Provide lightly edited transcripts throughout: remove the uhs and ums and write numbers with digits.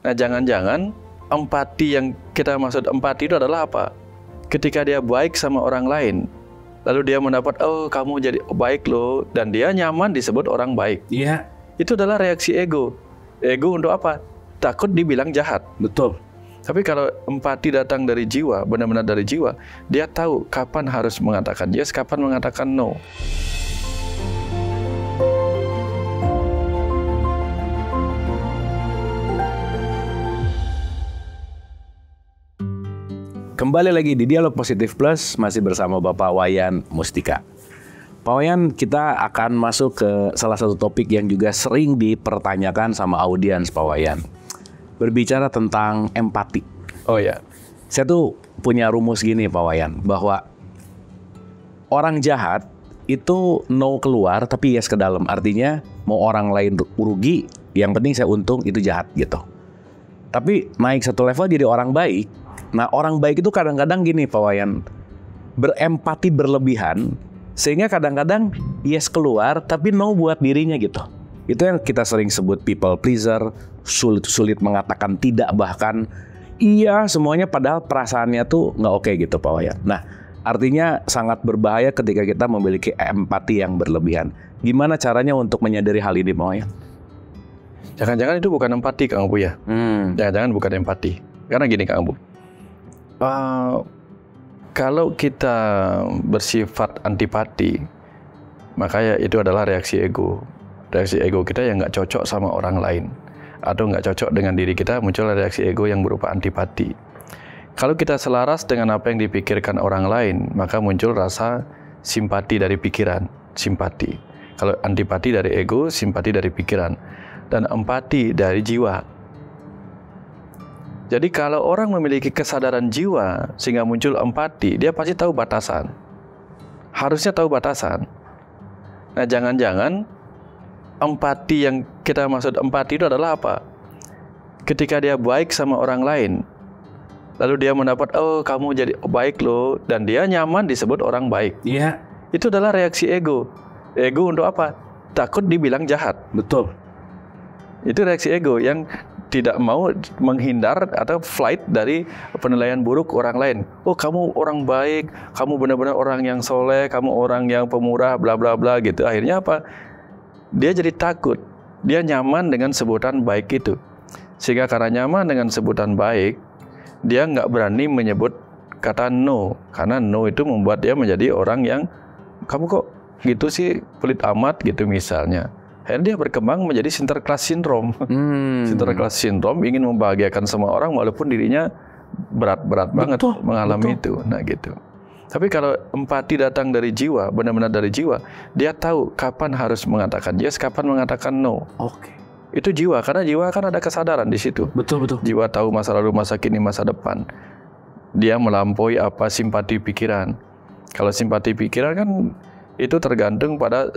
Nah, jangan-jangan empati yang kita maksud empati itu adalah apa? Ketika dia baik sama orang lain, lalu dia mendapat, oh kamu jadi baik loh, dan dia nyaman disebut orang baik. Iya. Itu adalah reaksi ego. Ego untuk apa? Takut dibilang jahat. Betul. Tapi kalau empati datang dari jiwa, benar-benar dari jiwa, dia tahu kapan harus mengatakan yes, kapan mengatakan no. Kembali lagi di Dialog Positif Plus, masih bersama Bapak Wayan Mustika. Pak Wayan, kita akan masuk ke salah satu topik yang juga sering dipertanyakan sama audiens, Pak Wayan. Berbicara tentang empati. Oh ya. Saya tuh punya rumus gini, Pak Wayan, bahwa orang jahat itu no keluar tapi yes ke dalam. Artinya mau orang lain rugi, yang penting saya untung, itu jahat gitu. Tapi naik satu level jadi orang baik. Nah, orang baik itu kadang-kadang gini, Pak Wayan, berempati berlebihan, sehingga kadang-kadang yes keluar, tapi no buat dirinya gitu. Itu yang kita sering sebut people pleaser, sulit mengatakan tidak, bahkan iya semuanya, padahal perasaannya tuh nggak oke gitu, Pak Wayan. Nah, artinya sangat berbahaya ketika kita memiliki empati yang berlebihan. Gimana caranya untuk menyadari hal ini, Pak Wayan? Jangan-jangan itu bukan empati, Kang Abu ya? Jangan-jangan bukan empati. Karena gini, Kang Abu. Kalau kita bersifat antipati, makanya itu adalah reaksi ego. Reaksi ego kita yang nggak cocok sama orang lain, atau nggak cocok dengan diri kita, muncul reaksi ego yang berupa antipati. Kalau kita selaras dengan apa yang dipikirkan orang lain, maka muncul rasa simpati dari pikiran, simpati. Kalau antipati dari ego, simpati dari pikiran, dan empati dari jiwa. Jadi kalau orang memiliki kesadaran jiwa sehingga muncul empati, dia pasti tahu batasan. Harusnya tahu batasan. Nah, jangan-jangan empati yang kita maksud empati itu adalah apa? Ketika dia baik sama orang lain, lalu dia mendapat, oh kamu jadi baik loh, dan dia nyaman disebut orang baik. Iya. Itu adalah reaksi ego. Ego untuk apa? Takut dibilang jahat. Betul. Itu reaksi ego yang tidak mau menghindar atau flight dari penilaian buruk orang lain. Oh, kamu orang baik, kamu benar-benar orang yang soleh, kamu orang yang pemurah, bla bla bla gitu. Akhirnya apa? Dia jadi takut. Dia nyaman dengan sebutan baik itu. Sehingga karena nyaman dengan sebutan baik, dia nggak berani menyebut kata no. Karena no itu membuat dia menjadi orang yang, kamu kok gitu sih, pelit amat gitu misalnya. Akhirnya dia berkembang menjadi sinterklas sindrom. Sinterklas sindrom ingin membahagiakan semua orang walaupun dirinya berat-berat banget mengalami itu. Nah gitu. Tapi kalau empati datang dari jiwa, benar-benar dari jiwa, dia tahu kapan harus mengatakan yes, kapan mengatakan no. Oke. Itu jiwa, karena jiwa kan ada kesadaran di situ. Betul. Jiwa tahu masa lalu, masa kini, masa depan. Dia melampaui apa simpati pikiran. Kalau simpati pikiran kan itu tergantung pada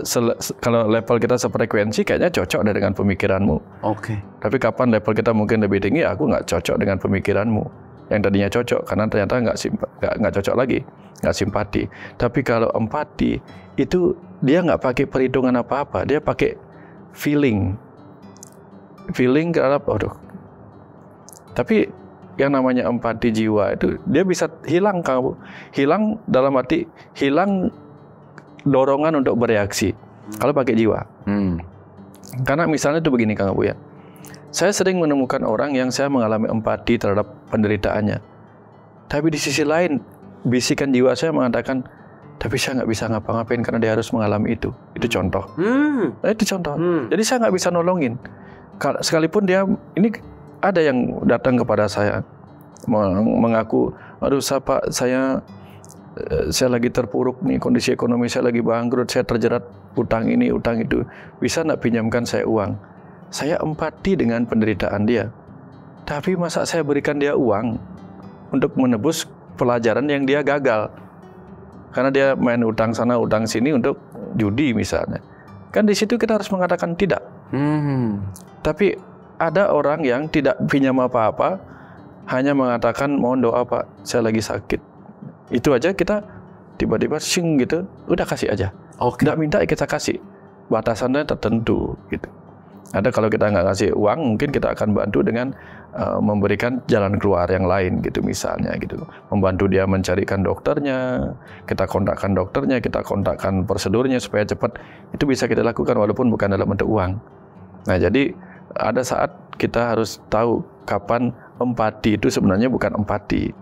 kalau level kita sefrekuensi, kayaknya cocok deh dengan pemikiranmu. Oke. Tapi kapan level kita mungkin lebih tinggi, aku nggak cocok dengan pemikiranmu. Yang tadinya cocok, karena ternyata nggak cocok lagi, nggak simpati. Tapi kalau empati itu dia nggak pakai perhitungan apa-apa, dia pakai feeling terhadap, Tapi yang namanya empati jiwa itu dia bisa hilang, kamu hilang dalam arti hilang dorongan untuk bereaksi kalau pakai jiwa. Karena misalnya itu begini, Kang Abu ya. Saya sering menemukan orang yang saya mengalami empati terhadap penderitaannya. Tapi di sisi lain, bisikan jiwa saya mengatakan, tapi saya nggak bisa ngapa-ngapain karena dia harus mengalami itu. Itu contoh. Nah, itu contoh. Jadi saya nggak bisa nolongin. Sekalipun dia, ini ada yang datang kepada saya mengaku, aduh Pak, saya lagi terpuruk nih, kondisi ekonomi saya lagi bangkrut, saya terjerat utang ini, utang itu. Bisa nggak pinjamkan saya uang? Saya empati dengan penderitaan dia. Tapi masa saya berikan dia uang untuk menebus pelajaran yang dia gagal? Karena dia main utang sana, utang sini untuk judi misalnya. Kan di situ kita harus mengatakan tidak. Tapi ada orang yang tidak pinjam apa-apa, hanya mengatakan mohon doa Pak, saya lagi sakit. Itu aja kita tiba-tiba sing gitu, udah kasih aja. Nggak minta kita kasih, batasannya tertentu gitu. Ada kalau kita nggak kasih uang, mungkin kita akan bantu dengan memberikan jalan keluar yang lain gitu misalnya gitu. Membantu dia mencarikan dokternya, kita kontakkan dokternya, kita kontakkan prosedurnya supaya cepat. Itu bisa kita lakukan walaupun bukan dalam bentuk uang. Nah, jadi ada saat kita harus tahu kapan empati itu sebenarnya bukan empati.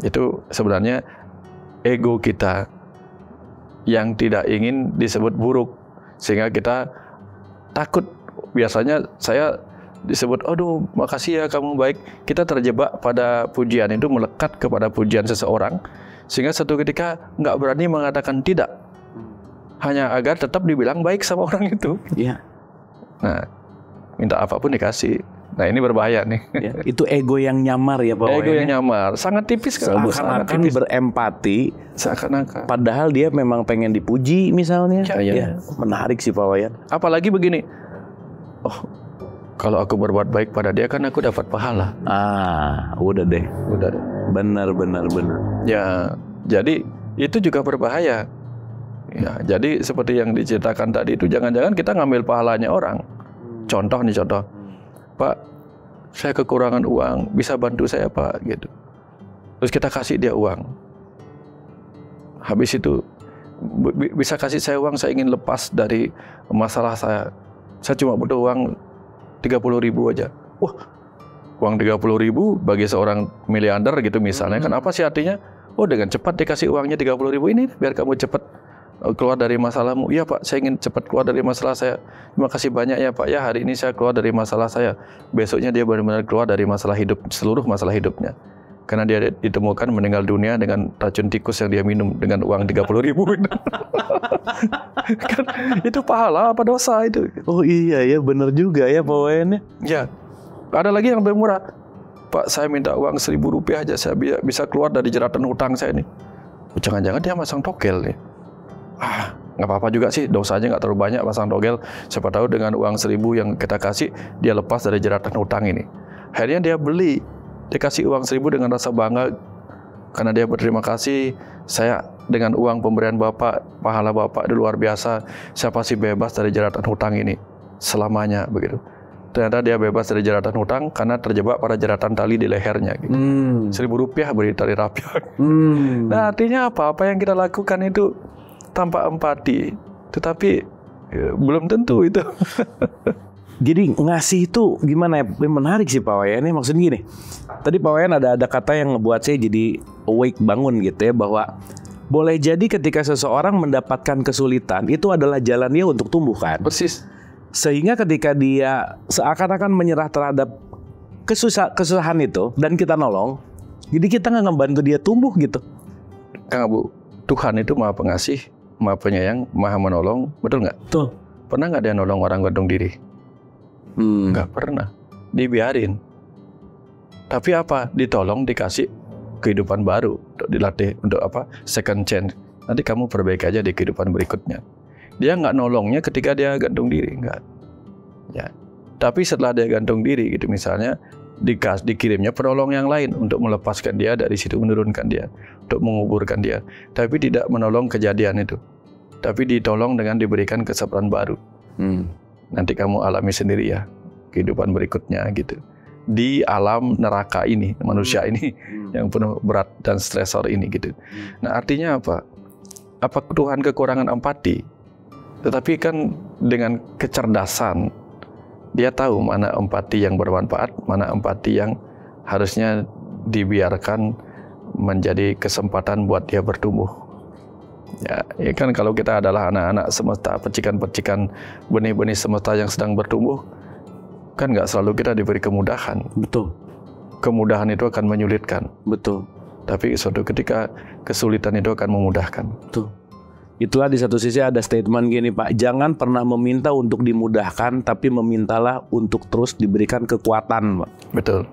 Itu sebenarnya ego kita yang tidak ingin disebut buruk sehingga kita takut. Biasanya saya disebut, aduh makasih ya kamu baik. Kita terjebak pada pujian itu, melekat kepada pujian seseorang sehingga suatu ketika nggak berani mengatakan tidak hanya agar tetap dibilang baik sama orang itu. Iya. Nah, minta apapun dikasih. Nah, ini berbahaya nih. Ya, itu ego yang nyamar ya Pak Wayan. Ego yang nyamar, sangat tipis kan. Seakan-akan berempati, seakan-akan. padahal dia memang pengen dipuji misalnya. Ya. Menarik sih Pak Wayan. Apalagi begini, oh kalau aku berbuat baik pada dia kan aku dapat pahala. Udah deh. Benar. Ya, jadi itu juga berbahaya. Ya, jadi seperti yang diceritakan tadi itu, jangan-jangan kita ngambil pahalanya orang. Contoh, Pak, saya kekurangan uang, bisa bantu saya Pak, gitu. Terus kita kasih dia uang. Habis itu bisa kasih saya uang, saya ingin lepas dari masalah saya. Saya cuma butuh uang 30.000 aja. Wah, uang 30.000 bagi seorang miliarder gitu misalnya, kan apa sih artinya? Oh, dengan cepat dikasih uangnya 30.000 ini biar kamu cepat keluar dari masalahmu. Iya Pak, saya ingin cepat keluar dari masalah saya. Terima kasih banyak ya Pak. Ya, hari ini saya keluar dari masalah saya. Besoknya dia benar-benar keluar dari masalah hidup, seluruh masalah hidupnya. Karena dia ditemukan meninggal dunia dengan racun tikus yang dia minum dengan uang 30.000. Kan itu pahala apa dosa itu? Oh iya ya, benar juga ya Pak Wayan. Ya, ada lagi yang lebih murah. Pak, saya minta uang 1.000 rupiah aja, saya bisa keluar dari jeratan hutang saya ini. Jangan-jangan dia masang togel nih. Nggak apa-apa juga sih, dosanya nggak terlalu banyak pasang togel. Siapa tahu dengan uang 1.000 yang kita kasih, dia lepas dari jeratan hutang ini. Akhirnya dia beli, dia kasih uang 1.000 dengan rasa bangga karena dia berterima kasih. Saya dengan uang pemberian Bapak, pahala Bapak itu luar biasa. Saya pasti bebas dari jeratan hutang ini selamanya begitu. Ternyata dia bebas dari jeratan hutang karena terjebak pada jeratan tali di lehernya. Gitu. 1.000 rupiah beri tali rapiak. Nah, artinya apa? Apa yang kita lakukan itu tanpa empati, tetapi belum tentu itu. Jadi ngasih itu gimana ya? Menarik sih Pak Wayan. Maksudnya gini, tadi Pak Wayan ada kata yang ngebuat saya jadi awake, bangun gitu ya, bahwa boleh jadi ketika seseorang mendapatkan kesulitan itu adalah jalan dia untuk tumbuh kan. Persis. Sehingga ketika dia seakan-akan menyerah terhadap kesusahan itu dan kita nolong, jadi kita nggak ngebantu dia tumbuh gitu. Kang Abu, Tuhan itu Maha Pengasih, Maha Penyayang, Maha Menolong, betul nggak? Betul. Pernah nggak dia nolong orang gantung diri? Nggak pernah. Dibiarin. Tapi apa? Ditolong, dikasih kehidupan baru, untuk dilatih, untuk apa? Second chance. Nanti kamu perbaiki aja di kehidupan berikutnya. Dia nggak nolongnya ketika dia gantung diri, nggak. Ya. Tapi setelah dia gantung diri, gitu misalnya, dikirimnya penolong yang lain untuk melepaskan dia dari situ, menurunkan dia, untuk menguburkan dia. Tapi tidak menolong kejadian itu. Tapi ditolong dengan diberikan kesabaran baru. Nanti kamu alami sendiri ya kehidupan berikutnya gitu. Di alam neraka ini, manusia ini yang penuh berat dan stresor ini gitu. Nah, artinya apa? Apa Tuhan kekurangan empati? Tetapi kan dengan kecerdasan dia tahu mana empati yang bermanfaat, mana empati yang harusnya dibiarkan menjadi kesempatan buat dia bertumbuh. Ya kan kalau kita adalah anak-anak semesta, percikan-percikan benih-benih semesta yang sedang bertumbuh, kan nggak selalu kita diberi kemudahan. Betul. Kemudahan itu akan menyulitkan. Betul. Tapi suatu ketika kesulitan itu akan memudahkan. Betul. Itulah di satu sisi ada statement gini Pak, jangan pernah meminta untuk dimudahkan, tapi memintalah untuk terus diberikan kekuatan Pak. Betul.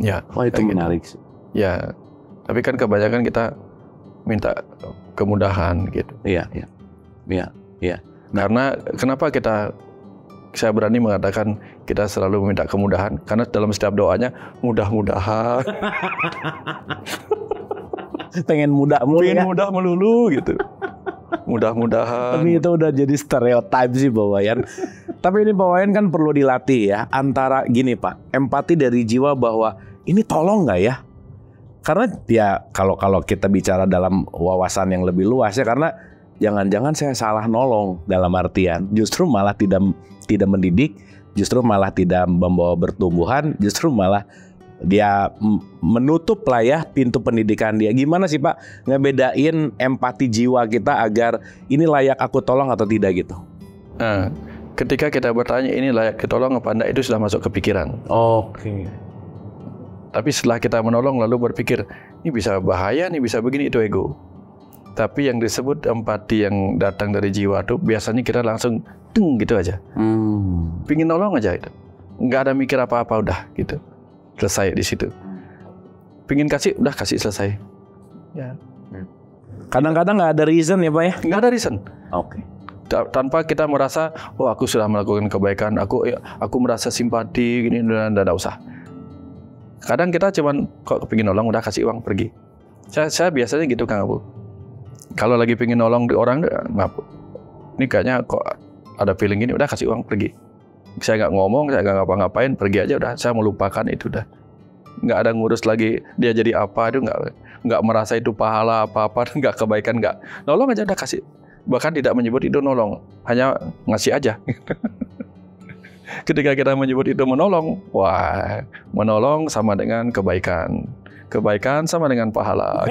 Ya. Wah itu menarik sih. Ya. Tapi kan kebanyakan kita minta kemudahan gitu. Iya. Karena kenapa saya berani mengatakan kita selalu meminta kemudahan, karena dalam setiap doanya mudah-mudahan. Pengen mudah melulu gitu. Mudah-mudahan. Tapi itu udah jadi stereotip sih Pak Wayan. Tapi ini Pak Wayan kan perlu dilatih ya. Antara gini Pak, empati dari jiwa bahwa ini tolong nggak ya? Karena ya kalau kita bicara dalam wawasan yang lebih luas ya, karena jangan-jangan saya salah nolong dalam artian justru malah tidak mendidik, justru malah tidak membawa bertumbuhan, justru malah dia menutup lah ya pintu pendidikan dia. Gimana sih Pak ngebedain empati jiwa kita agar ini layak aku tolong atau tidak gitu? Nah, ketika kita bertanya ini layak ditolong apa enggak, itu sudah masuk ke pikiran. Oke. Tapi setelah kita menolong lalu berpikir, ini bisa bahaya, ini bisa begini, itu ego. Tapi yang disebut empati yang datang dari jiwa itu biasanya kita langsung deng gitu aja. Pingin nolong aja itu. Nggak ada mikir apa-apa, udah gitu. Selesai di situ. Pingin kasih, udah kasih, selesai. Ya. Kadang-kadang nggak ada reason ya Pak ya? Nggak ada reason. Oke. Tanpa kita merasa, oh aku sudah melakukan kebaikan, aku merasa simpati, gini, dan tidak usah. Kadang kita cuman kok kepingin nolong, udah kasih uang, pergi. Saya biasanya gitu Kang Abu. Kalau lagi pingin nolong di orang, ini kayaknya kok ada feeling gini, udah kasih uang, pergi. Saya nggak ngomong, saya nggak ngapa-ngapain, pergi aja udah. Saya melupakan itu udah. Nggak ada ngurus lagi dia jadi apa, itu nggak merasa itu pahala apa-apa, nggak kebaikan, nggak. Nolong aja udah kasih. Bahkan tidak menyebut itu nolong, hanya ngasih aja. Ketika kita menyebut itu menolong, wah, menolong sama dengan kebaikan. Kebaikan sama dengan pahala.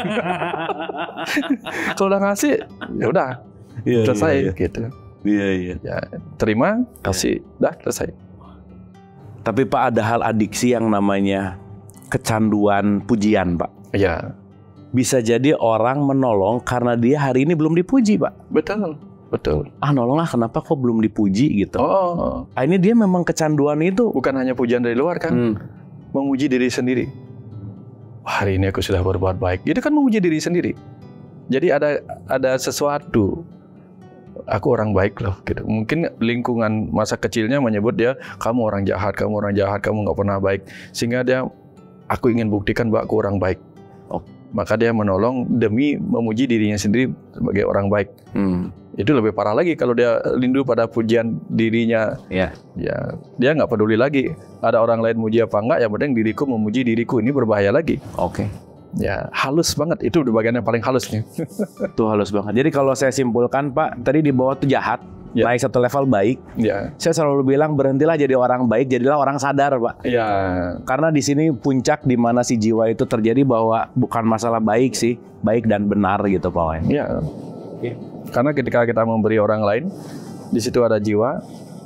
Kalau udah ngasih, ya udah, selesai gitu. Iya. Ya, terima, kasih, dah selesai. Tapi Pak, ada hal adiksi yang namanya kecanduan pujian Pak. Ya. Bisa jadi orang menolong karena dia hari ini belum dipuji Pak. Betul. Nolong lah, kenapa kok belum dipuji gitu. Ini dia memang kecanduan itu. Bukan hanya pujian dari luar kan, memuji diri sendiri. Wah, hari ini aku sudah berbuat baik. Itu kan memuji diri sendiri. Jadi ada sesuatu. Aku orang baik loh gitu. Mungkin lingkungan masa kecilnya menyebut dia, kamu orang jahat, kamu nggak pernah baik. Sehingga dia, aku ingin buktikan bahwa aku orang baik. Maka dia menolong demi memuji dirinya sendiri sebagai orang baik. Itu lebih parah lagi kalau dia rindu pada pujian dirinya. Ya, dia nggak peduli lagi ada orang lain muji apa enggak, yang penting diriku memuji diriku. Ini berbahaya lagi. Oke. Ya, halus banget. Itu bagian yang paling halus nih. Itu halus banget. Jadi kalau saya simpulkan Pak, tadi di bawah itu jahat, naik satu level baik. Saya selalu bilang berhentilah jadi orang baik, jadilah orang sadar Pak. Karena di sini puncak di mana si jiwa itu terjadi, bahwa bukan masalah baik sih, baik dan benar gitu Pak Wayan. Karena ketika kita memberi orang lain, di situ ada jiwa.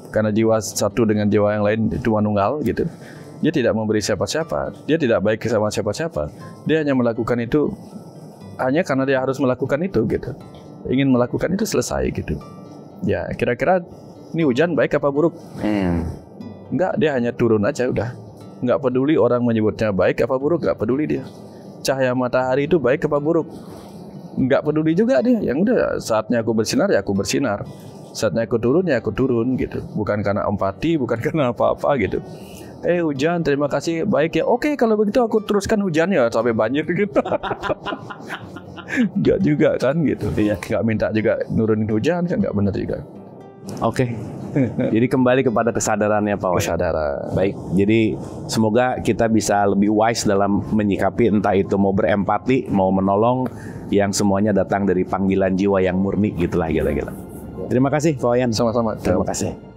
Karena jiwa satu dengan jiwa yang lain itu manunggal gitu. Dia tidak memberi siapa-siapa, dia tidak baik sama siapa-siapa. Dia hanya melakukan itu hanya karena dia harus melakukan itu gitu. Ingin melakukan itu, selesai gitu. Ya, kira-kira ini hujan baik apa buruk? Enggak, dia hanya turun aja udah. Enggak peduli orang menyebutnya baik apa buruk, enggak peduli dia. Cahaya matahari itu baik apa buruk? Enggak peduli juga dia. Yang udah, saatnya aku bersinar ya aku bersinar. Saatnya aku turun ya aku turun gitu. Bukan karena empati, bukan karena apa-apa gitu. Hujan, terima kasih, baik ya. Oke, kalau begitu aku teruskan hujannya sampai banjir gitu. Enggak juga kan gitu. Enggak minta juga nurunin hujan kan, enggak benar juga. Oke. Jadi kembali kepada kesadarannya Pak Wayan. Kesadaran. Baik. Jadi semoga kita bisa lebih wise dalam menyikapi, entah itu mau berempati, mau menolong, yang semuanya datang dari panggilan jiwa yang murni gitulah kira-kira. Terima kasih Pak Wayan. Sama-sama. Terima kasih.